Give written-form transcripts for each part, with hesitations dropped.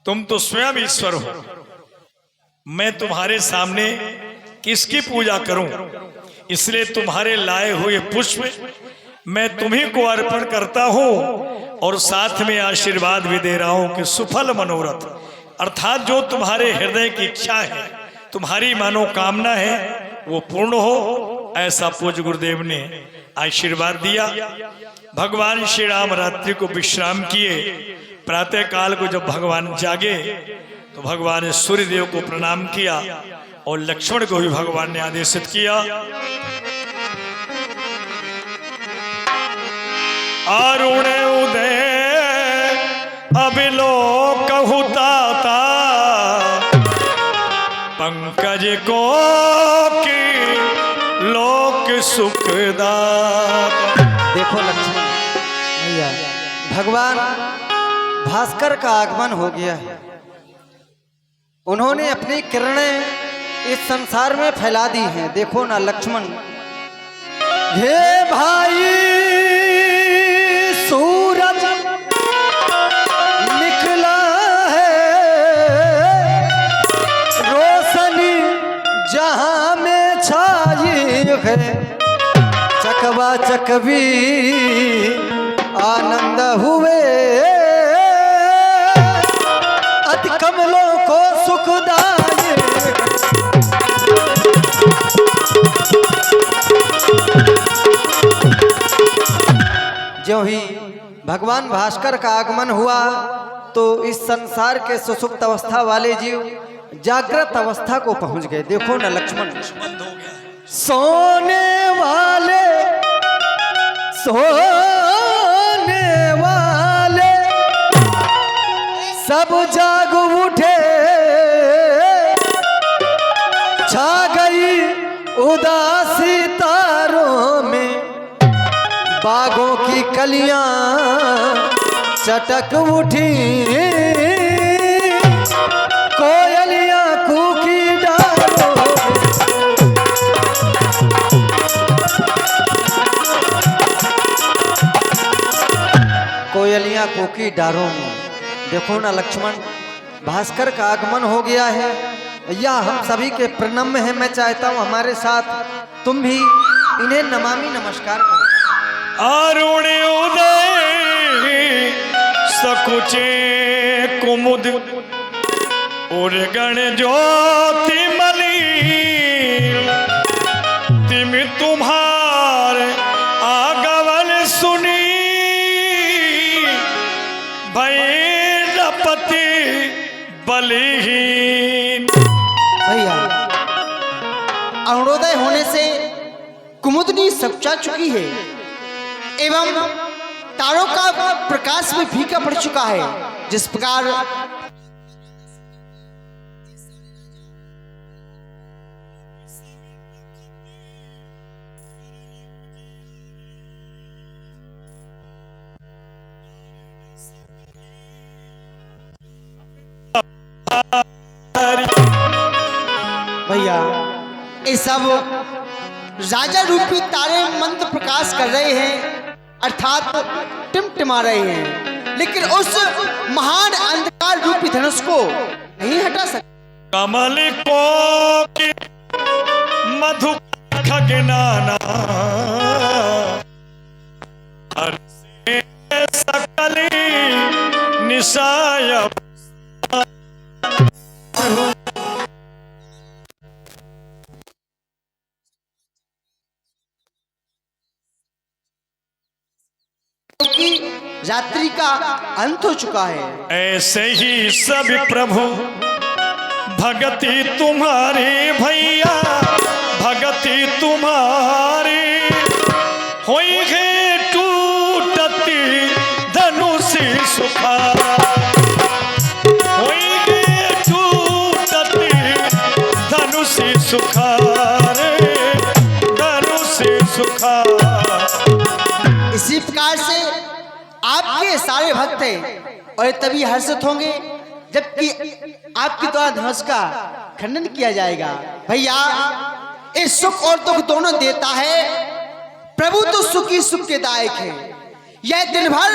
तुम तो स्वयं ईश्वर हो, मैं तुम्हारे सामने किसकी पूजा करूं? इसलिए तुम्हारे लाए हुए पुष्प मैं तुम्ही को अर्पण करता हूं और साथ में आशीर्वाद भी दे रहा हूं कि सुफल मनोरथ, अर्थात जो तुम्हारे हृदय की इच्छा है, तुम्हारी मनोकामना है, वो पूर्ण हो, ऐसा पूज्य गुरुदेव ने आशीर्वाद दिया। भगवान श्री राम रात्रि को विश्राम किए। प्रातः काल को जब भगवान जागे तो भगवान ने सूर्यदेव को प्रणाम किया और लक्ष्मण को भी भगवान ने आदेशित किया, अरुण उदय अभिलोकहु ताता, पंकज को की लोक सुखदाता। देखो लक्ष्मण भैया, भगवान भास्कर का आगमन हो गया है। उन्होंने अपनी किरणें इस संसार में फैला दी हैं। देखो ना लक्ष्मण, हे भाई सूरज निकला है, रोशनी जहां में छाई है, चकवा चकवी आनंद हुए, अति कमलों को सुखदायी। जो ही भगवान भास्कर का आगमन हुआ तो इस संसार के सुसुप्त अवस्था वाले जीव जागृत अवस्था को पहुंच गए। देखो ना लक्ष्मण, सोने वाले सब जाग उठे, छा गई उदासी तारों में, बागों की कलियां चटक उठी, कोयलियां कूकी डालों में। कोयलियां कूकी डारों में। देखो ना लक्ष्मण, भास्कर का आगमन हो गया है। या हम सभी के प्रणम्य है। मैं चाहता हूं हमारे साथ तुम भी इन्हें नमामि नमस्कार करो। अरुण उदय सकुचे कुमुद उर्गण ज्योति मलिन, तिम तुम्हार आगमन सुनी, भैरपति बलिहीन। भैया, अरुणोदय होने से कुमुदनी सकुचा चुकी है एवं तारों का प्रकाश भी फीका पड़ चुका है। जिस प्रकार भैया ये सब राजा रूपी तारे मंत्र प्रकाश कर रहे हैं, अर्थात टिमटिमा रहे हैं, लेकिन उस महान अंधकार रूपी धनुष को नहीं हटा सकते। कमल को मधु खगनाना, सकली निशाय रात्रि का अंत हो चुका है। ऐसे ही सब प्रभु भगति तुम्हारी भैया, भगति तुम्हारी होई है टूटती धनुषी सुखार, होई है टूटती धनुषी सुखार, धनुषी सुखार। इसी प्रकार से आपके सारे भक्त और तभी हर्षित होंगे जबकि आपके द्वारा धनुष का खंडन किया जाएगा। भैया, इस सुख और दुख दोनों देता है प्रभु, तो सुखी सुख के दायक है। यह दिन भर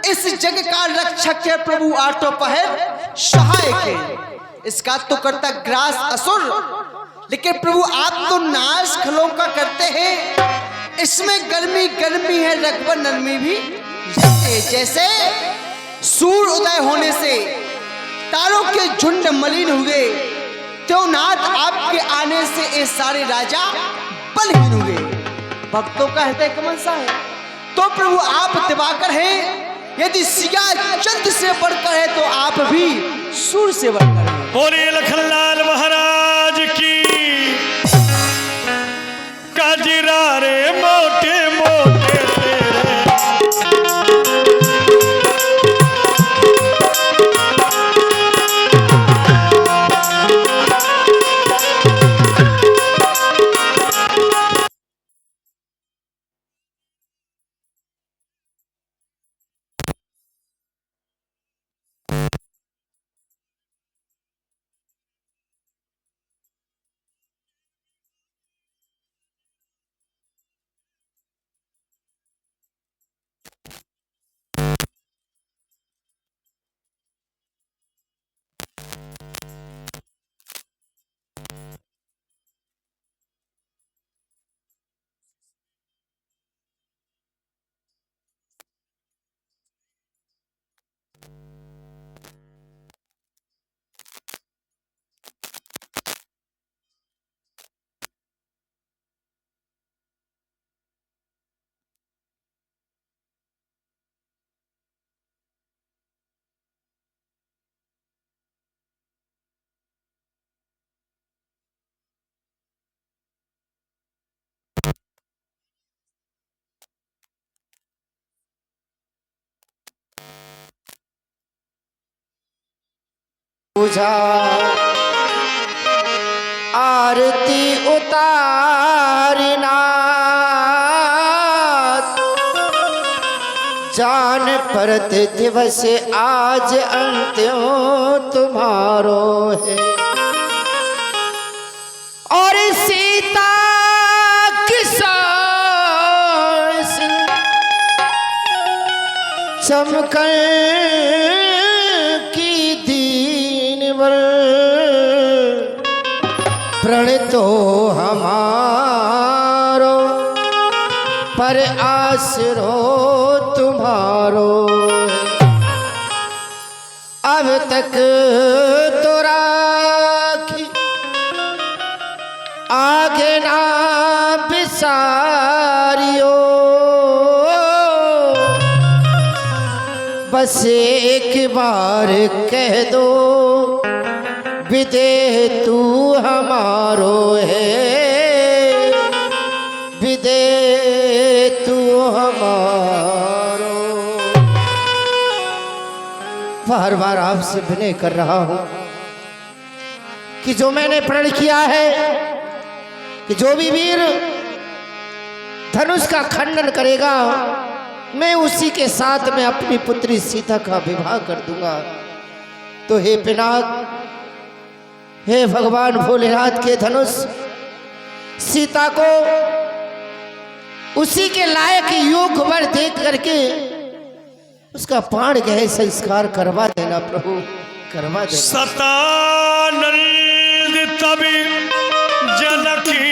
इस जग का रक्षक है प्रभु आठों पहर सहायक है। इसका तो करता ग्रास असुर, लेकिन प्रभु आप तो नाश खलों का करते हैं। इसमें गर्मी गर्मी है, रगबन नरमी भी रहते। जैसे सूर्य उदय होने से तारों के झुंड मलिन हुए, त्यों नाथ आपके आने से ये सारे राजा बलहीन हुए। भक्तों का हृदय कमल सा है, तो प्रभु आप दिवाकर हैं। यदि सिया चंद्र से बढ़कर है तो आप भी सूर्य से बढ़कर हैं। बोले लखनलाल महाराज की। काजरा रे मोटे मोटे तेरे, पूजा आरती उतारना, जान परत दिवस आज अंत्यों तुम्हारो है। और सीता की सांस चमकन प्रण तो हमारो पर आसरो तुम्हारो। अब तक तो राखी आगे ना बिसारियो, बस एक बार कह दो विदेह तू हमारो है, विदेह तू हमारो। बार बार आपसे विनय कर रहा हूं कि जो मैंने प्रण किया है कि जो भी वीर धनुष का खंडन करेगा मैं उसी के साथ में अपनी पुत्री सीता का विवाह कर दूंगा। तो हे पिनाक, हे भगवान भोलेनाथ के धनुष, सीता को उसी के लायक योग वर देख करके उसका प्राण गहे संस्कार करवा देना प्रभु, करवा देना। सतानंद तभी जनकी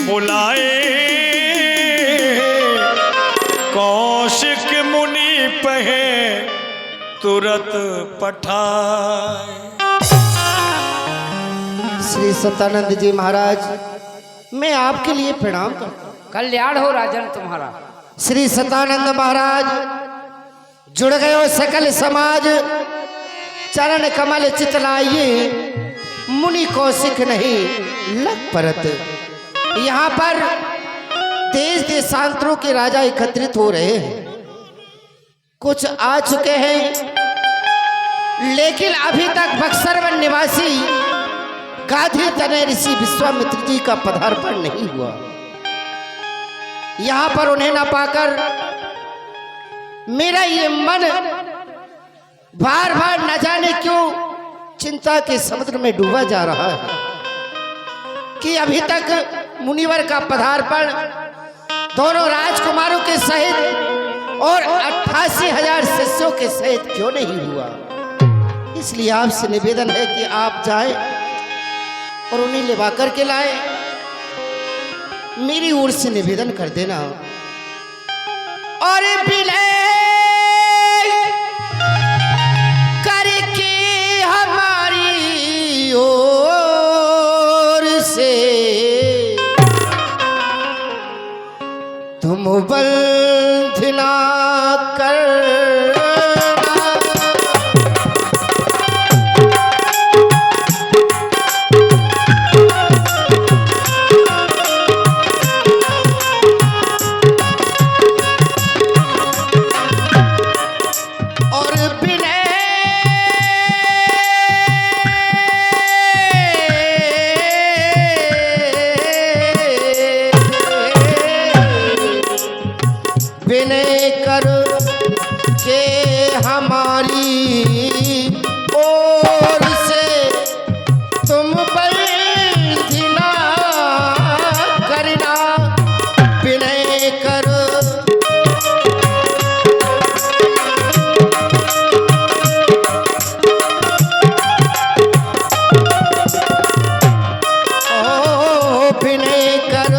बुलाए, कौशिक मुनि पहे तुरंत पठाए। श्री सतानंद जी महाराज, मैं आपके लिए प्रणाम करता हूँ। कल्याण हो राजन तुम्हारा। श्री सतानंद महाराज, जुड़ गयो सकल समाज, चरण कमल चितलाइए, मुनि कौशिक नहीं लग परत। यहाँ पर देश देशांतरों के राजा एकत्रित हो रहे हैं, कुछ आ चुके हैं, लेकिन अभी तक बक्सर वन निवासी गाधी तनय ऋषि विश्वामित्र जी का पदार्पण नहीं हुआ। यहाँ पर उन्हें न पाकर मेरा ये मन बार बार न जाने क्यों चिंता के समुद्र में डूबा जा रहा है कि अभी तक मुनिवर का पदार्पण दोनों राजकुमारों के सहित और 88,000 शिष्यों के सहित क्यों नहीं हुआ। इसलिए आपसे निवेदन है कि आप जाएं और उन्हें लिवा करके लाए। मेरी ओर से निवेदन कर देना। और विलय करके हमारी ओर से तुम बंधना कर विनय कर के हमारी ओर से तुम बंधना करना। विनय कर विनय कर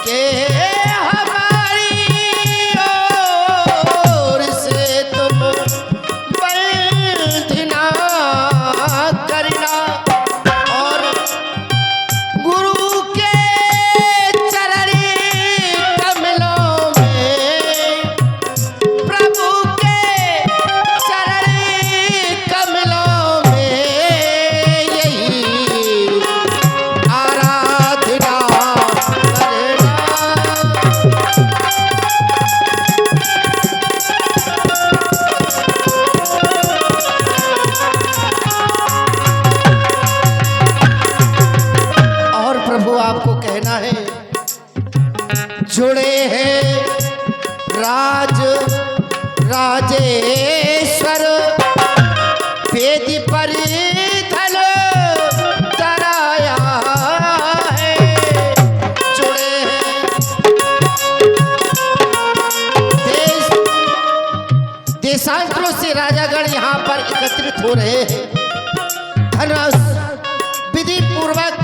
के जुड़े हैं राज राजेश्वर वेदी पर धन तराया है। जुड़े हैं देशांतरों से राजागण यहाँ पर एकत्रित हो रहे हैं। धन विधि पूर्वक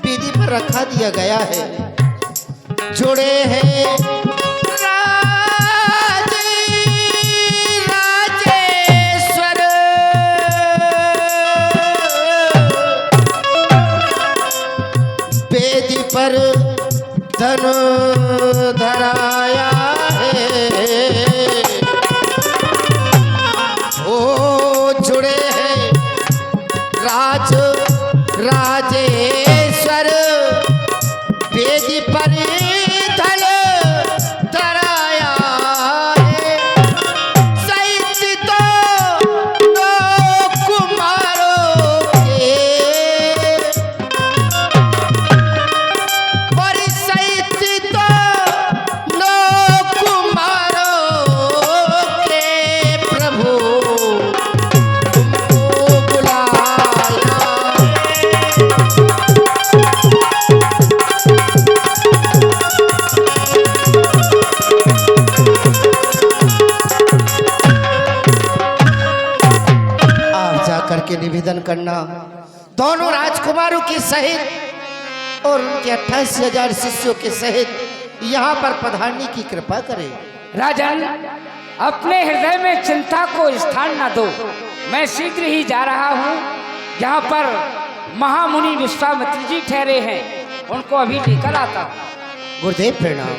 वेदी पर रखा दिया गया है। जुड़े हैं राज राजेश्वर वेदी पर धन धराया है। ओ जुड़े हैं राज राजेश्वर वेदी पर करके निवेदन करना दोनों राजकुमारों के सहित और उनके 88,000 शिष्यों के सहित यहाँ पर पधारने की कृपा करें। राजन, अपने हृदय में चिंता को स्थान न दो। मैं शीघ्र ही जा रहा हूँ। यहाँ पर महामुनि विश्वामित्र जी ठहरे हैं, उनको अभी लेकर आता हूँ। गुरुदेव प्रणाम।